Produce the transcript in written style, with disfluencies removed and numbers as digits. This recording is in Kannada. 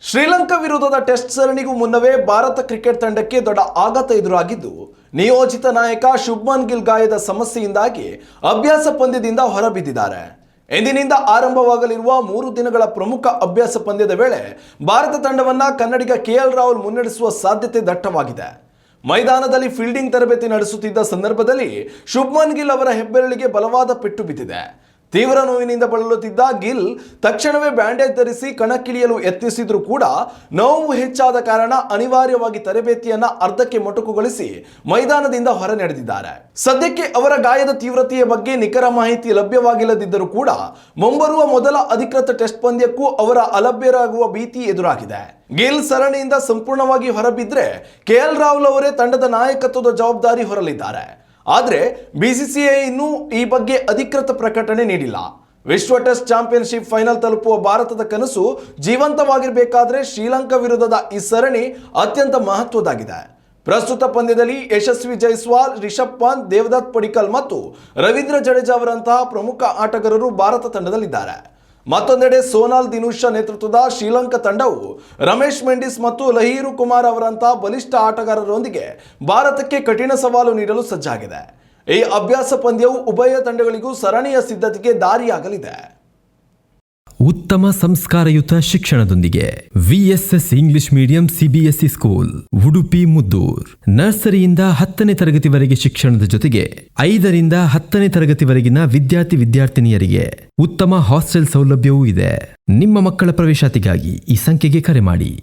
ಶ್ರೀಲಂಕಾ ವಿರುದ್ಧದ ಟೆಸ್ಟ್ ಸರಣಿಗೂ ಮುನ್ನವೇ ಭಾರತ ಕ್ರಿಕೆಟ್ ತಂಡಕ್ಕೆ ದೊಡ್ಡ ಆಘಾತ ಎದುರಾಗಿದ್ದು, ನಿಯೋಜಿತ ನಾಯಕ ಶುಭ್ಮನ್ ಗಿಲ್ ಗಾಯದ ಸಮಸ್ಯೆಯಿಂದಾಗಿ ಅಭ್ಯಾಸ ಪಂದ್ಯದಿಂದ ಹೊರಬಿದ್ದಿದ್ದಾರೆ. ಇಂದಿನಿಂದ ಆರಂಭವಾಗಲಿರುವ 3 ದಿನಗಳ ಪ್ರಮುಖ ಅಭ್ಯಾಸ ಪಂದ್ಯದ ವೇಳೆ ಭಾರತ ತಂಡವನ್ನ ಕನ್ನಡಿಗ ಕೆಎಲ್ ರಾಹುಲ್ ಮುನ್ನಡೆಸುವ ಸಾಧ್ಯತೆ ದಟ್ಟವಾಗಿದೆ. ಮೈದಾನದಲ್ಲಿ ಫೀಲ್ಡಿಂಗ್ ತರಬೇತಿ ನಡೆಸುತ್ತಿದ್ದ ಸಂದರ್ಭದಲ್ಲಿ ಶುಭ್ಮನ್ ಗಿಲ್ ಅವರ ಹೆಬ್ಬೆರಳಿಗೆ ಬಲವಾದ ಪೆಟ್ಟು ಬಿದ್ದಿದೆ. ತೀವ್ರ ನೋವಿನಿಂದ ಬಳಲುತ್ತಿದ್ದ ಗಿಲ್ ತಕ್ಷಣವೇ ಬ್ಯಾಂಡೇಜ್ ಧರಿಸಿ ಕಣಕ್ಕಿಳಿಯಲು ಯತ್ನಿಸಿದ್ರು ಕೂಡ ನೋವು ಹೆಚ್ಚಾದ ಕಾರಣ ಅನಿವಾರ್ಯವಾಗಿ ತರಬೇತಿಯನ್ನ ಅರ್ಧಕ್ಕೆ ಮೊಟಕುಗೊಳಿಸಿ ಮೈದಾನದಿಂದ ಹೊರ ನಡೆದಿದ್ದಾರೆ. ಸದ್ಯಕ್ಕೆ ಅವರ ಗಾಯದ ತೀವ್ರತೆಯ ಬಗ್ಗೆ ನಿಖರ ಮಾಹಿತಿ ಲಭ್ಯವಾಗಿಲ್ಲದಿದ್ದರೂ ಕೂಡ ಮುಂಬರುವ ಮೊದಲ ಅಧಿಕೃತ ಟೆಸ್ಟ್ ಪಂದ್ಯಕ್ಕೂ ಅವರ ಅಲಭ್ಯರಾಗುವ ಭೀತಿ ಎದುರಾಗಿದೆ. ಗಿಲ್ ಸರಣಿಯಿಂದ ಸಂಪೂರ್ಣವಾಗಿ ಹೊರಬಿದ್ರೆ ಕೆಎಲ್ ರಾಹುಲ್ ಅವರೇ ತಂಡದ ನಾಯಕತ್ವದ ಜವಾಬ್ದಾರಿ ಹೊರಲಿದ್ದಾರೆ. ಆದರೆ ಬಿಸಿಸಿಐ ಇನ್ನೂ ಈ ಬಗ್ಗೆ ಅಧಿಕೃತ ಪ್ರಕಟಣೆ ನೀಡಿಲ್ಲ. ವಿಶ್ವ ಟೆಸ್ಟ್ ಚಾಂಪಿಯನ್ಶಿಪ್ ಫೈನಲ್ ತಲುಪುವ ಭಾರತದ ಕನಸು ಜೀವಂತವಾಗಿರಬೇಕಾದ್ರೆ ಶ್ರೀಲಂಕಾ ವಿರುದ್ಧದ ಈ ಸರಣಿ ಅತ್ಯಂತ ಮಹತ್ವದಾಗಿದೆ. ಪ್ರಸ್ತುತ ಪಂದ್ಯದಲ್ಲಿ ಯಶಸ್ವಿ ಜೈಸ್ವಾಲ್, ರಿಷಬ್ ಪಂತ್, ದೇವದತ್ ಪಡಿಕ್ಕಲ್ ಮತ್ತು ರವೀಂದ್ರ ಜಡೇಜಾ ಅವರಂತಹ ಪ್ರಮುಖ ಆಟಗಾರರು ಭಾರತ ತಂಡದಲ್ಲಿದ್ದಾರೆ. ಮತ್ತೊಂದೆಡೆ ಸೋನಾಲ್ ದಿನುಷಾ ನೇತೃತ್ವದ ಶ್ರೀಲಂಕಾ ತಂಡವು ರಮೇಶ್ ಮೆಂಡಿಸ್ ಮತ್ತು ಲಹೀರು ಕುಮಾರ್ ಅವರಂತಹ ಬಲಿಷ್ಠ ಆಟಗಾರರೊಂದಿಗೆ ಭಾರತಕ್ಕೆ ಕಠಿಣ ಸವಾಲು ನೀಡಲು ಸಜ್ಜಾಗಿದೆ. ಈ ಅಭ್ಯಾಸ ಪಂದ್ಯವು ಉಭಯ ತಂಡಗಳಿಗೂ ಸರಣಿಯ ಸಿದ್ಧತೆಗೆ ದಾರಿಯಾಗಲಿದೆ. ಉತ್ತಮ ಸಂಸ್ಕಾರಯುತ ಶಿಕ್ಷಣದೊಂದಿಗೆ VSS English medium CBSE school Udupi Muddur. ನರ್ಸರಿಯಿಂದ 10ನೇ ತರಗತಿವರೆಗೆ ಶಿಕ್ಷಣದ ಜೊತೆಗೆ 5ರಿಂದ 10ನೇ ತರಗತಿವರೆಗಿನ ವಿದ್ಯಾರ್ಥಿನಿಯರಿಗೆ ಉತ್ತಮ ಹಾಸ್ಟೆಲ್ ಸೌಲಭ್ಯವೂ ಇದೆ. ನಿಮ್ಮ ಮಕ್ಕಳ ಪ್ರವೇಶಾತಿಗಾಗಿ ಈ ಸಂಖ್ಯೆಗೆ ಕರೆ ಮಾಡಿ.